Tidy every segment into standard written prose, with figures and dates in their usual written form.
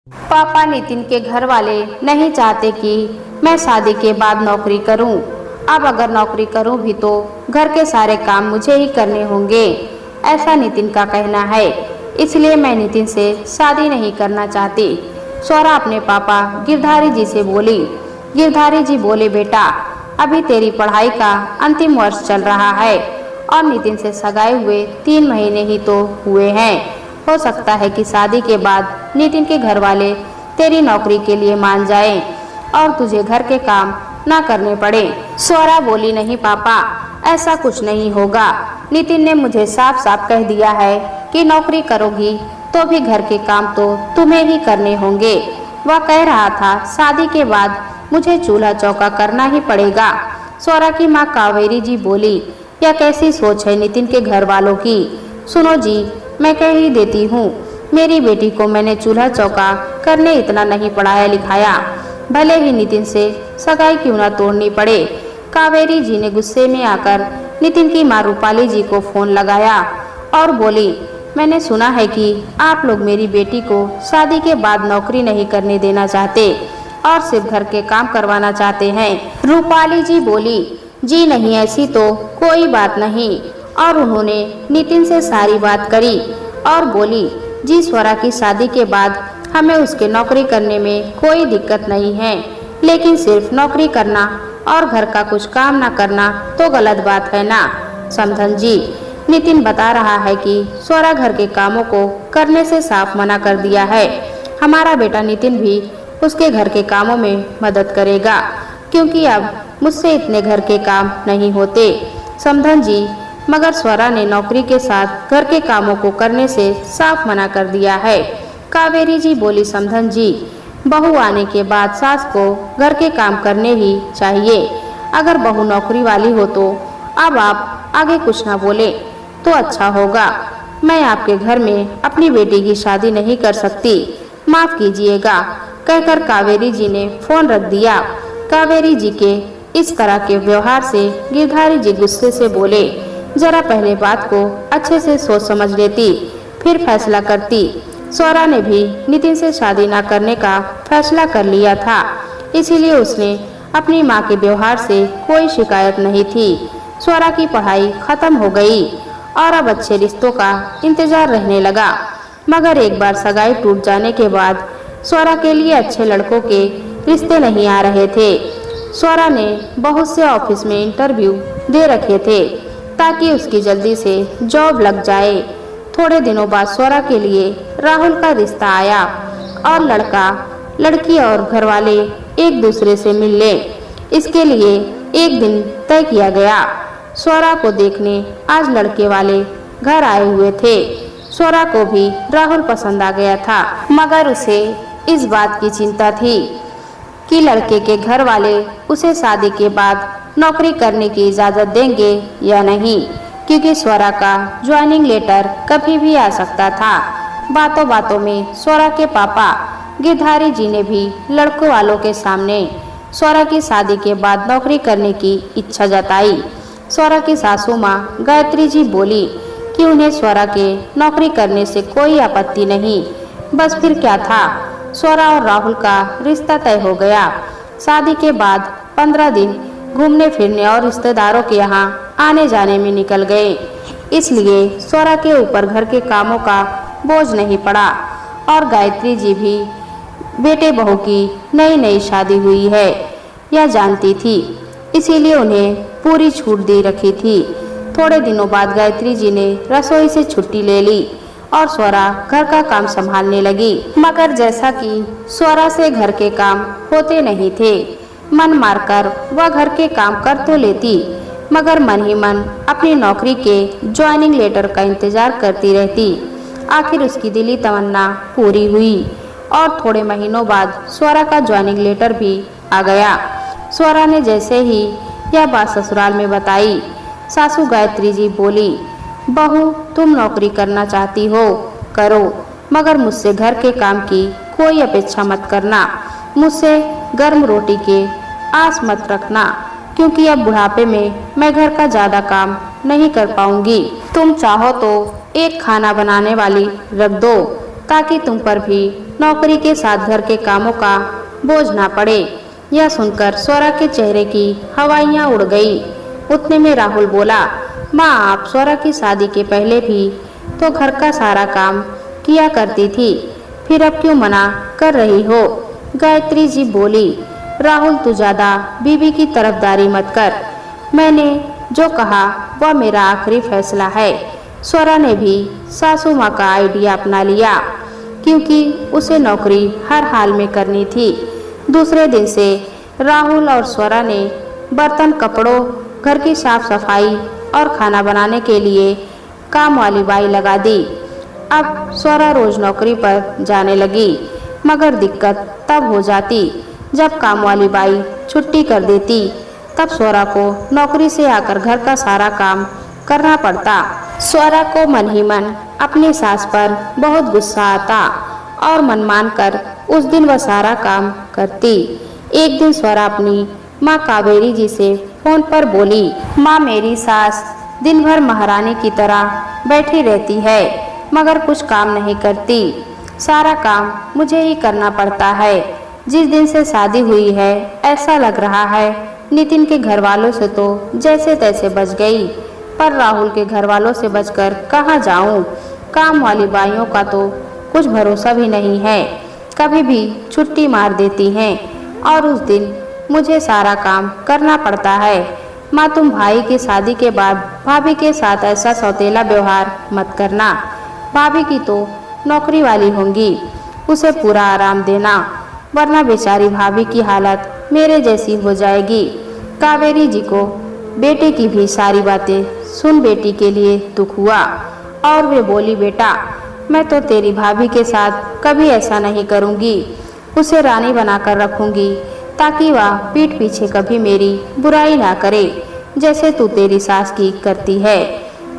पापा नितिन के घर वाले नहीं चाहते कि मैं शादी के बाद नौकरी करूं। अब अगर नौकरी करूं भी तो घर के सारे काम मुझे ही करने होंगे, ऐसा नितिन का कहना है। इसलिए मैं नितिन से शादी नहीं करना चाहती। स्वरा अपने पापा गिरधारी जी से बोली। गिरधारी जी बोले, बेटा अभी तेरी पढ़ाई का अंतिम वर्ष चल रहा है और नितिन से सगाई हुए 3 महीने ही तो हुए हैं। हो सकता है कि शादी के बाद नितिन के घर वाले तेरी नौकरी के लिए मान जाएं और तुझे घर के काम ना करने पड़े। स्वरा बोली, नहीं पापा, ऐसा कुछ नहीं होगा। नितिन ने मुझे साफ साफ कह दिया है कि नौकरी करोगी तो भी घर के काम तो तुम्हें ही करने होंगे। वह कह रहा था शादी के बाद मुझे चूल्हा चौका करना ही पड़ेगा। स्वरा की माँ कावेरी जी बोली, यह कैसी सोच है नितिन के घर वालों की। सुनो जी, मैं कह ही देती हूँ, मेरी बेटी को मैंने चूल्हा चौका करने इतना नहीं पढ़ाया लिखाया, भले ही नितिन से सगाई क्यों ना तोड़नी पड़े। कावेरी जी ने गुस्से में आकर नितिन की माँ रूपाली जी को फोन लगाया और बोली, मैंने सुना है कि आप लोग मेरी बेटी को शादी के बाद नौकरी नहीं करने देना चाहते और सिर्फ घर के काम करवाना चाहते हैं। रूपाली जी बोली, जी नहीं, ऐसी तो कोई बात नहीं। और उन्होंने नितिन से सारी बात करी और बोली, जी स्वरा की शादी के बाद हमें उसके नौकरी करने में कोई दिक्कत नहीं है, लेकिन सिर्फ नौकरी करना और घर का कुछ काम ना करना तो गलत बात है ना समधन जी। नितिन बता रहा है कि स्वरा घर के कामों को करने से साफ मना कर दिया है। हमारा बेटा नितिन भी उसके घर के कामों में मदद करेगा, क्योंकि अब मुझसे इतने घर के काम नहीं होते समधन जी। मगर स्वरा ने नौकरी के साथ घर के कामों को करने से साफ मना कर दिया है। कावेरी जी बोली, समधन जी, बहू आने के बाद सास को घर के काम करने ही चाहिए। अगर बहू नौकरी वाली हो तो अब आप आगे कुछ ना बोले तो अच्छा होगा। मैं आपके घर में अपनी बेटी की शादी नहीं कर सकती, माफ कीजिएगा, कहकर कावेरी जी ने फोन रख दिया। कावेरी जी के इस तरह के व्यवहार से गिरधारी जी गुस्से से बोले, जरा पहले बात को अच्छे से सोच समझ लेती, फिर फैसला करती। स्वरा ने भी नितिन से शादी न करने का फैसला कर लिया था, इसीलिए उसने अपनी माँ के व्यवहार से कोई शिकायत नहीं थी। स्वरा की पढ़ाई खत्म हो गई और अब अच्छे रिश्तों का इंतजार रहने लगा। मगर एक बार सगाई टूट जाने के बाद स्वरा के लिए अच्छे लड़कों के रिश्ते नहीं आ रहे थे। स्वरा ने बहुत से ऑफिस में इंटरव्यू दे रखे थे ताकि उसकी जल्दी से जॉब लग जाए। थोड़े दिनों बाद स्वरा के लिए राहुल का रिश्ता आया और लड़का लड़की और घर वाले एक दूसरे से मिल ले, इसके लिए एक दिन तय किया गया। स्वरा को देखने आज लड़के वाले घर आए हुए थे। स्वरा को भी राहुल पसंद आ गया था, मगर उसे इस बात की चिंता थी कि लड़के के घर वाले उसे शादी के बाद नौकरी करने की इजाज़त देंगे या नहीं, क्योंकि स्वरा का ज्वाइनिंग लेटर कभी भी आ सकता था। बातों बातों में स्वरा के पापा गिरधारी जी ने भी लड़कों वालों के सामने स्वरा की शादी के बाद नौकरी करने की इच्छा जताई। स्वरा की सासू माँ गायत्री जी बोली कि उन्हें स्वरा के नौकरी करने से कोई आपत्ति नहीं। बस फिर क्या था, स्वरा और राहुल का रिश्ता तय हो गया। शादी के बाद 15 दिन घूमने फिरने और रिश्तेदारों के यहाँ आने जाने में निकल गए, इसलिए स्वरा के ऊपर घर के कामों का बोझ नहीं पड़ा। और गायत्री जी भी बेटे बहू की नई नई शादी हुई है यह जानती थी, इसीलिए उन्हें पूरी छूट दे रखी थी। थोड़े दिनों बाद गायत्री जी ने रसोई से छुट्टी ले ली और स्वरा घर का काम संभालने लगी। मगर जैसा कि स्वरा से घर के काम होते नहीं थे, मन मारकर वह घर के काम कर तो लेती, मगर मन ही मन अपनी नौकरी के ज्वाइनिंग लेटर का इंतजार करती रहती। आखिर उसकी दिली तमन्ना पूरी हुई और थोड़े महीनों बाद स्वरा का ज्वाइनिंग लेटर भी आ गया। स्वरा ने जैसे ही यह बात ससुराल में बताई, सासू गायत्री जी बोली, बहू तुम नौकरी करना चाहती हो करो, मगर मुझसे घर के काम की कोई अपेक्षा मत करना। मुझसे गर्म रोटी के आस मत रखना, क्योंकि अब बुढ़ापे में मैं घर का ज़्यादा काम नहीं कर पाऊंगी। तुम चाहो तो एक खाना बनाने वाली रख दो ताकि तुम पर भी नौकरी के साथ घर के कामों का बोझ ना पड़े। यह सुनकर स्वरा के चेहरे की हवाइयाँ उड़ गई। उतने में राहुल बोला, माँ आप स्वरा की शादी के पहले भी तो घर का सारा काम किया करती थी, फिर अब क्यों मना कर रही हो? गायत्री जी बोली, राहुल तू ज्यादा बीवी की तरफदारी मत कर। मैंने जो कहा वह मेरा आखिरी फैसला है। स्वरा ने भी सासू माँ का आइडिया अपना लिया, क्योंकि उसे नौकरी हर हाल में करनी थी। दूसरे दिन से राहुल और स्वरा ने बर्तन, कपड़ों, घर की साफ सफाई और खाना बनाने के लिए काम वाली बाई लगा दी। अब स्वरा रोज नौकरी पर जाने लगी, मगर दिक्कत तब हो जाती जब काम वाली बाई छुट्टी कर देती। तब स्वरा को नौकरी से आकर घर का सारा काम करना पड़ता। स्वरा को मन ही मन अपनी सास पर बहुत गुस्सा आता और मन मानकर उस दिन वह सारा काम करती। एक दिन स्वरा अपनी माँ कावेरी जी से फोन पर बोली, माँ मेरी सास दिन भर महारानी की तरह बैठी रहती है, मगर कुछ काम नहीं करती। सारा काम मुझे ही करना पड़ता है। जिस दिन से शादी हुई है ऐसा लग रहा है नितिन के घर वालों से तो जैसे तैसे बच गई, पर राहुल के घर वालों से बचकर कहाँ जाऊं? काम वाली बाइयों का तो कुछ भरोसा भी नहीं है, कभी भी छुट्टी मार देती हैं और उस दिन मुझे सारा काम करना पड़ता है। माँ तुम भाई की शादी के बाद भाभी के साथ ऐसा सौतेला व्यवहार मत करना। भाभी की तो नौकरी वाली होंगी, उसे पूरा आराम देना, वरना बेचारी भाभी की हालत मेरे जैसी हो जाएगी। कावेरी जी को बेटे की भी सारी बातें सुन बेटी के लिए दुख हुआ और वे बोली, बेटा मैं तो तेरी भाभी के साथ कभी ऐसा नहीं करूँगी, उसे रानी बनाकर रखूँगी ताकि वह पीठ पीछे कभी मेरी बुराई ना करे, जैसे तू तेरी सास की करती है।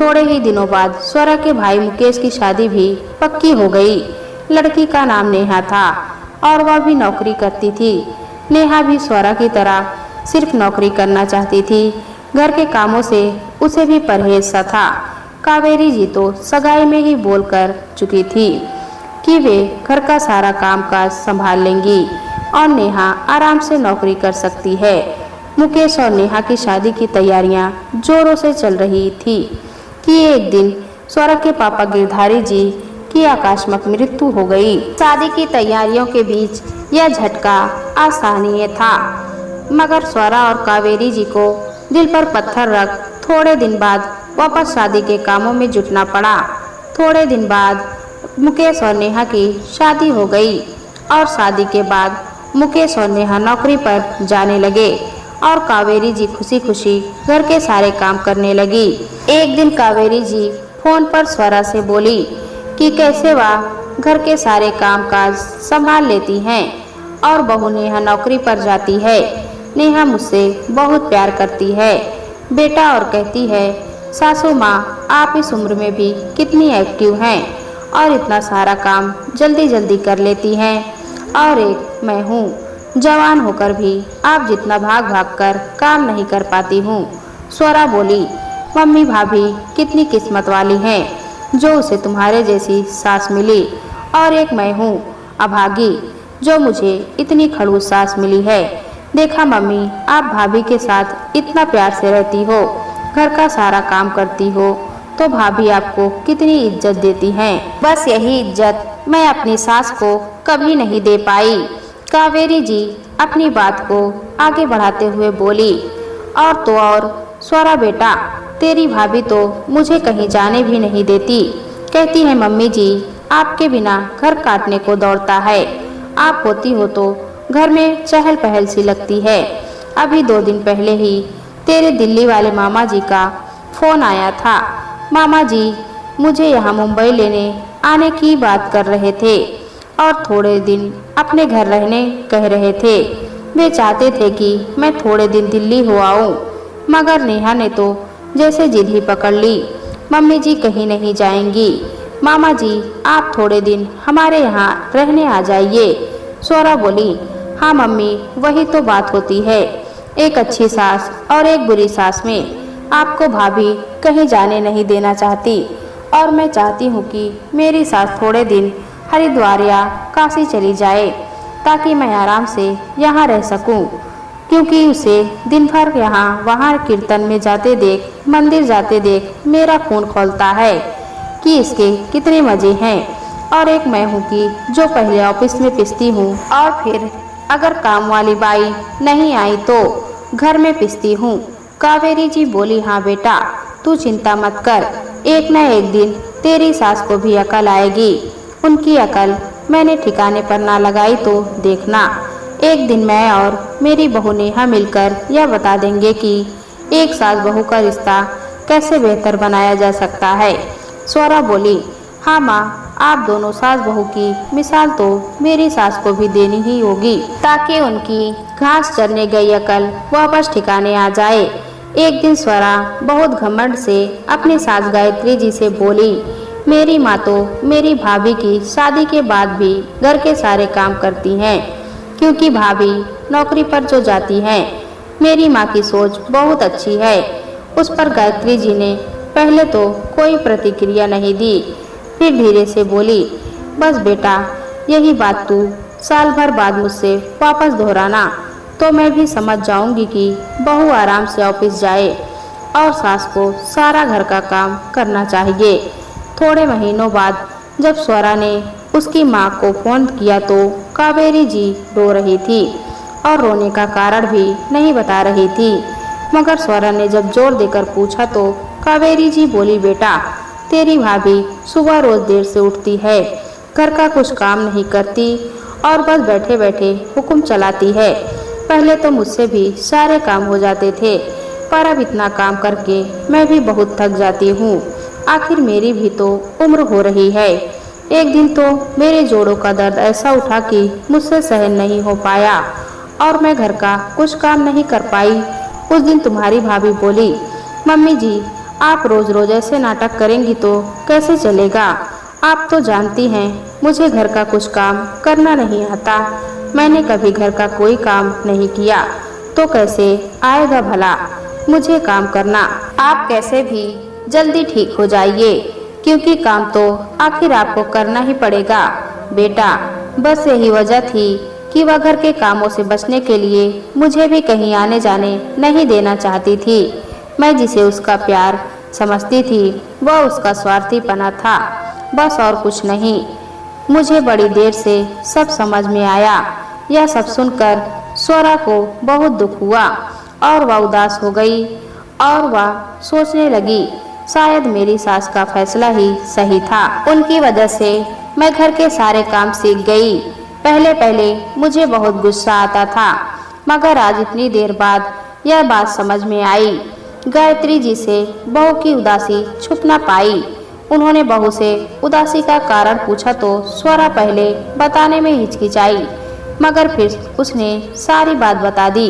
थोड़े ही दिनों बाद स्वरा के भाई मुकेश की शादी भी पक्की हो गई। लड़की का नाम नेहा था और वह भी नौकरी करती थी। नेहा भी स्वरा की तरह सिर्फ नौकरी करना चाहती थी, घर के कामों से उसे भी परहेज सा था। कावेरी जी तो सगाई में ही बोल कर चुकी थी कि वे घर का सारा काम काज संभाल लेंगी और नेहा आराम से नौकरी कर सकती है। मुकेश और नेहा की शादी की तैयारियां जोरों से चल रही थी कि एक दिन स्वरा के पापा गिरधारी जी की आकस्मिक मृत्यु हो गई। शादी की तैयारियों के बीच यह झटका असहनीय था, मगर स्वरा और कावेरी जी को दिल पर पत्थर रख थोड़े दिन बाद वापस शादी के कामों में जुटना पड़ा। थोड़े दिन बाद मुकेश और नेहा की शादी हो गई और शादी के बाद मुकेश और नेहा नौकरी पर जाने लगे और कावेरी जी खुशी खुशी घर के सारे काम करने लगी। एक दिन कावेरी जी फोन पर स्वरा से बोली कि कैसे वह घर के सारे काम काज संभाल लेती हैं और बहू नेहा नौकरी पर जाती है। नेहा मुझसे बहुत प्यार करती है बेटा और कहती है, सासू माँ आप इस उम्र में भी कितनी एक्टिव हैं और इतना सारा काम जल्दी जल्दी कर लेती हैं, और एक मैं हूँ जवान होकर भी आप जितना भाग भाग कर काम नहीं कर पाती हूँ। स्वरा बोली, मम्मी भाभी कितनी किस्मत वाली हैं जो उसे तुम्हारे जैसी सास मिली, और एक मैं हूँ अभागी जो मुझे इतनी खड़ूस सास मिली है। देखा मम्मी आप भाभी के साथ इतना प्यार से रहती हो, घर का सारा काम करती हो, तो भाभी आपको कितनी इज्जत देती हैं। बस यही इज्जत मैं अपनी सास को कभी नहीं दे पाई। कावेरी जी अपनी बात को आगे बढ़ाते हुए बोली, और तो और स्वरा बेटा तेरी भाभी तो मुझे कहीं जाने भी नहीं देती, कहती है मम्मी जी आपके बिना घर काटने को दौड़ता है, आप होती हो तो घर में चहल पहल सी लगती है। अभी 2 दिन पहले ही तेरे दिल्ली वाले मामा जी का फोन आया था। मामा जी मुझे यहाँ मुंबई लेने आने की बात कर रहे थे और थोड़े दिन अपने घर रहने कह रहे थे। वे चाहते थे कि मैं थोड़े दिन दिल्ली हो आऊँ, मगर नेहा ने तो जैसे जिद ही पकड़ ली, मम्मी जी कहीं नहीं जाएंगी, मामा जी आप थोड़े दिन हमारे यहाँ रहने आ जाइए। स्वरा बोली, हाँ मम्मी वही तो बात होती है, एक अच्छी सास और एक बुरी सास में। आपको भाभी कहीं जाने नहीं देना चाहती और मैं चाहती हूँ कि मेरी सास थोड़े दिन हरिद्वार या काशी चली जाए ताकि मैं आराम से यहाँ रह सकूं, क्योंकि उसे दिन भर यहाँ वहाँ कीर्तन में जाते देख, मंदिर जाते देख मेरा खून खौलता है कि इसके कितने मजे हैं। और एक मैं हूँ कि जो पहले ऑफिस में पिसती हूँ और फिर अगर काम वाली बाई नहीं आई तो घर में पिसती हूँ। कावेरी जी बोली, हाँ बेटा, तू चिंता मत कर, एक न एक दिन तेरी सास को भी अकल आएगी। उनकी अकल मैंने ठिकाने पर ना लगाई तो देखना, एक दिन मैं और मेरी बहू नेहा मिलकर यह बता देंगे कि एक सास बहू का रिश्ता कैसे बेहतर बनाया जा सकता है। स्वरा बोली, हाँ माँ, आप दोनों सास बहू की मिसाल तो मेरी सास को भी देनी ही होगी ताकि उनकी घास चरने गई अकल वापस ठिकाने आ जाए। एक दिन स्वरा बहुत घमंड से अपनी सास गायत्री जी से बोली, मेरी माँ तो मेरी भाभी की शादी के बाद भी घर के सारे काम करती हैं, क्योंकि भाभी नौकरी पर जो जाती हैं। मेरी माँ की सोच बहुत अच्छी है। उस पर गायत्री जी ने पहले तो कोई प्रतिक्रिया नहीं दी, फिर धीरे से बोली, बस बेटा, यही बात तू साल भर बाद मुझसे वापस दोहराना तो मैं भी समझ जाऊंगी कि बहू आराम से ऑफिस जाए और सास को सारा घर का काम करना चाहिए। थोड़े महीनों बाद जब स्वरा ने उसकी माँ को फोन किया तो कावेरी जी रो रही थी और रोने का कारण भी नहीं बता रही थी। मगर स्वरा ने जब जोर देकर पूछा तो कावेरी जी बोली, बेटा, तेरी भाभी सुबह रोज देर से उठती है, घर का कुछ काम नहीं करती और बस बैठे बैठे हुक्म चलाती है। पहले तो मुझसे भी सारे काम हो जाते थे, पर अब इतना काम करके मैं भी बहुत थक जाती हूँ। आखिर मेरी भी तो उम्र हो रही है। एक दिन तो मेरे जोड़ों का दर्द ऐसा उठा कि मुझसे सहन नहीं हो पाया और मैं घर का कुछ काम नहीं कर पाई। उस दिन तुम्हारी भाभी बोली, मम्मी जी, आप रोज रोज ऐसे नाटक करेंगी तो कैसे चलेगा। आप तो जानती हैं मुझे घर का कुछ काम करना नहीं आता। मैंने कभी घर का कोई काम नहीं किया तो कैसे आएगा भला मुझे काम करना। आप कैसे भी जल्दी ठीक हो जाइए, क्योंकि काम तो आखिर आपको करना ही पड़ेगा। बेटा, बस यही वजह थी कि वह घर के कामों से बचने के लिए मुझे भी कहीं आने जाने नहीं देना चाहती थी। मैं जिसे उसका प्यार समझती थी वह उसका स्वार्थीपना था, बस और कुछ नहीं। मुझे बड़ी देर से सब समझ में आया। यह सब सुनकर स्वरा को बहुत दुख हुआ और वह उदास हो गई और वह सोचने लगी, शायद मेरी सास का फैसला ही सही था। उनकी वजह से मैं घर के सारे काम सीख गई। पहले पहले मुझे बहुत गुस्सा आता था, मगर आज इतनी देर बाद यह बात समझ में आई। गायत्री जी से बहू की उदासी छुप न पाई। उन्होंने बहू से उदासी का कारण पूछा तो स्वरा पहले बताने में हिचकिचाई, मगर फिर उसने सारी बात बता दी।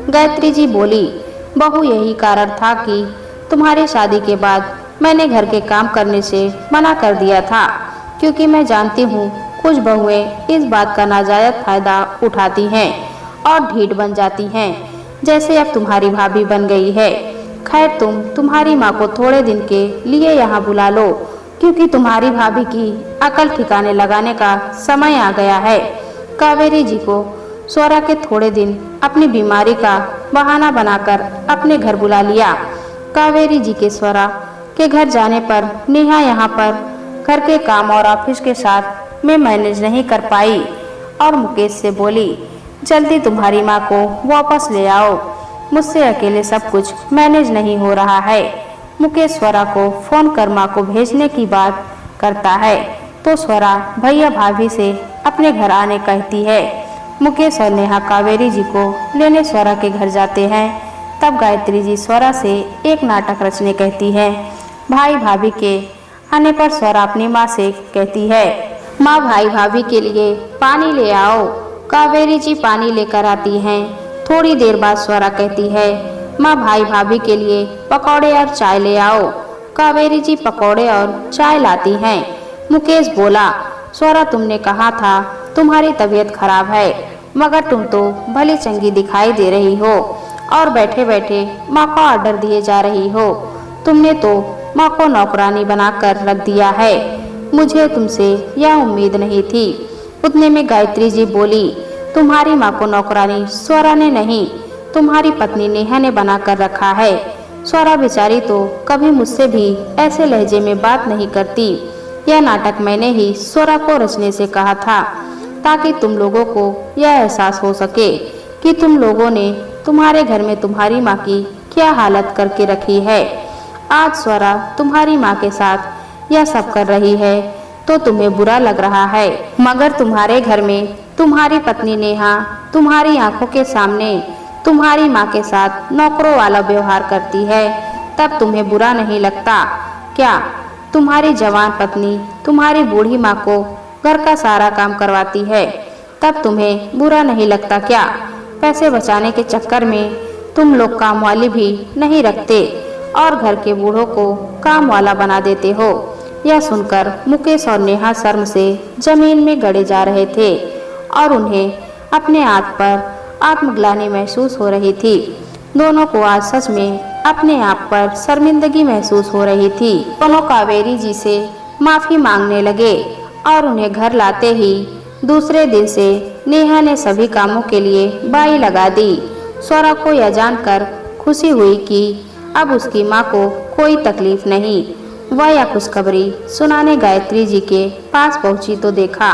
गायत्री जी बोली, बहू, यही कारण था कि तुम्हारी शादी के बाद मैंने घर के काम करने से मना कर दिया था, क्योंकि मैं जानती हूँ कुछ बहुएं इस बात का नाजायज फायदा उठाती हैं और ढीठ बन जाती हैं, जैसे अब तुम्हारी भाभी बन गई है। खैर, तुम तुम्हारी माँ को थोड़े दिन के लिए यहाँ बुला लो, क्योंकि तुम्हारी भाभी की अकल ठिकाने लगाने का समय आ गया है। कावेरी जी को स्वरा के थोड़े दिन अपनी बीमारी का बहाना बनाकर अपने घर बुला लिया। कावेरी जी के स्वरा के घर जाने पर नेहा यहाँ पर घर के काम और ऑफिस के साथ में मैनेज नहीं कर पाई और मुकेश से बोली, जल्दी तुम्हारी माँ को वापस ले आओ, मुझसे अकेले सब कुछ मैनेज नहीं हो रहा है। मुकेश स्वरा को फोन कर माँ को भेजने की बात करता है तो स्वरा भैया भाभी से अपने घर आने कहती है। मुकेश और नेहा कावेरी जी को लेने स्वरा के घर जाते हैं। तब गायत्री जी स्वरा से एक नाटक रचने कहती है। भाई भाभी के आने पर स्वरा अपनी माँ से कहती है, माँ, भाई भाभी के लिए पानी ले आओ। कावेरी जी पानी लेकर आती हैं। थोड़ी देर बाद स्वरा कहती है, माँ, भाई भाभी के लिए पकौड़े और चाय ले आओ। कावेरी जी पकौड़े और चाय लाती हैं। मुकेश बोला, स्वरा, तुमने कहा था तुम्हारी तबीयत खराब है, मगर तुम तो भली चंगी दिखाई दे रही हो और बैठे बैठे माँ को ऑर्डर दिए जा रही हो। तुमने तो माँ को नौकरानी बनाकर रख दिया है। मुझे तुमसे यह उम्मीद नहीं थी। उतने में गायत्री जी बोली, तुम्हारी माँ को नौकरानी स्वरा ने नहीं, तुम्हारी पत्नी नेहा ने बना कर रखा है। स्वरा बेचारी तो कभी मुझसे भी ऐसे लहजे में बात नहीं करती। यह नाटक मैंने ही स्वरा को रचने से कहा था, ताकि तुम लोगों को यह एहसास हो सके कि तुम लोगों ने तुम्हारे घर में तुम्हारी माँ की क्या हालत करके रखी है। आज स्वरा तुम्हारी माँ के साथ यह सब कर रही है तो तुम्हें बुरा लग रहा है, मगर तुम्हारे घर में तुम्हारी पत्नी नेहा तुम्हारी आंखों के सामने तुम्हारी माँ के साथ नौकरों वाला व्यवहार करती है, तब तुम्हें बुरा नहीं लगता क्या? तुम्हारी जवान पत्नी तुम्हारी बूढ़ी माँ को घर का सारा काम करवाती है, तब तुम्हें बुरा नहीं लगता क्या? पैसे बचाने के चक्कर में तुम लोग काम वाली भी नहीं रखते और घर के बूढ़ों को काम वाला बना देते हो। यह सुनकर मुकेश और नेहा शर्म से जमीन में गड़े जा रहे थे और उन्हें अपने आप पर आत्मग्लानि महसूस हो रही थी। दोनों को आज सच में अपने आप पर शर्मिंदगी महसूस हो रही थी। दोनों कावेरी जी से माफी मांगने लगे और उन्हें घर लाते ही दूसरे दिन से नेहा ने सभी कामों के लिए बाई लगा दी। स्वरा को यह जानकर खुशी हुई कि अब उसकी माँ को कोई तकलीफ नहीं। वह यह खुशखबरी सुनाने गायत्री जी के पास पहुंची तो देखा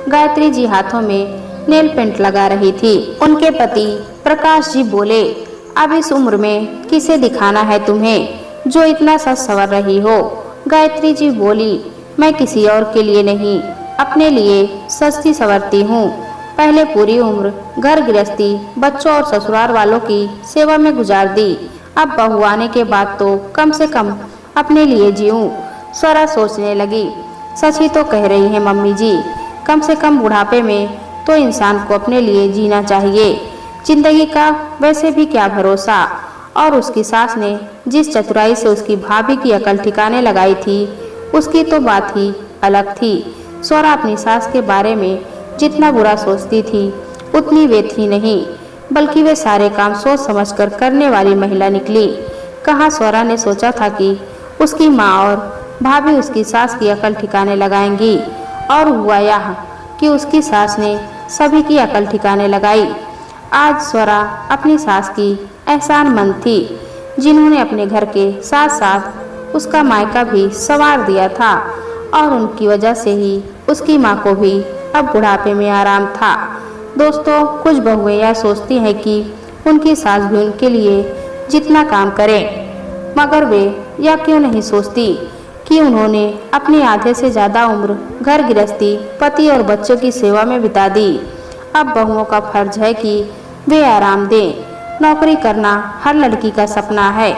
गायत्री जी हाथों में नेल पेंट लगा रही थी। उनके पति प्रकाश जी बोले, अब इस उम्र में किसे दिखाना है तुम्हें जो इतना सच संवर रही हो? गायत्री जी बोली, मैं किसी और के लिए नहीं, अपने लिए सस्ती संवरती हूँ। पहले पूरी उम्र घर गृहस्थी, बच्चों और ससुराल वालों की सेवा में गुजार दी, अब बहू आने के बाद तो कम से कम अपने लिए जीऊं। स्वरा सोचने लगी, सच ही तो कह रही है मम्मी जी, कम से कम बुढ़ापे में तो इंसान को अपने लिए जीना चाहिए। जिंदगी का वैसे भी क्या भरोसा। और उसकी सास ने जिस चतुराई से उसकी भाभी की अकल ठिकाने लगाई थी, उसकी तो बात ही अलग थी। स्वरा अपनी सास के बारे में जितना बुरा सोचती थी उतनी वे थी नहीं, बल्कि वे सारे काम सोच समझकर करने वाली महिला निकली। कहाँ स्वरा ने सोचा था कि उसकी माँ और भाभी उसकी सास की अकल ठिकाने लगाएंगी, और हुआ यह कि उसकी सास ने सभी की अकल ठिकाने लगाई। आज स्वरा अपनी सास की एहसानमंद थी, जिन्होंने अपने घर के साथ साथ उसका मायका भी संवार दिया था, और उनकी वजह से ही उसकी माँ को भी अब बुढ़ापे में आराम था। दोस्तों, कुछ बहुएं यह सोचती हैं कि उनकी सास भी उनके लिए जितना काम करें, मगर वे यह क्यों नहीं सोचती कि उन्होंने अपनी आधे से ज़्यादा उम्र घर गृहस्थी, पति और बच्चों की सेवा में बिता दी। अब बहुओं का फर्ज है कि वे आराम दें। नौकरी करना हर लड़की का सपना है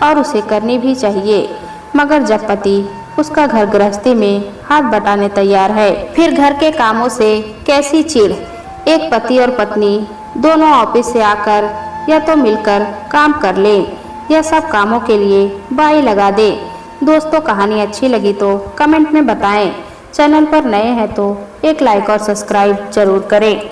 और उसे करनी भी चाहिए, मगर जब पति उसका घर गृहस्थी में हाथ बटाने तैयार है, फिर घर के कामों से कैसी चिढ़। एक पति और पत्नी दोनों ऑफिस से आकर या तो मिलकर काम कर लें या सब कामों के लिए बाई लगा दे। दोस्तों, कहानी अच्छी लगी तो कमेंट में बताएं। चैनल पर नए हैं तो एक लाइक और सब्सक्राइब जरूर करें।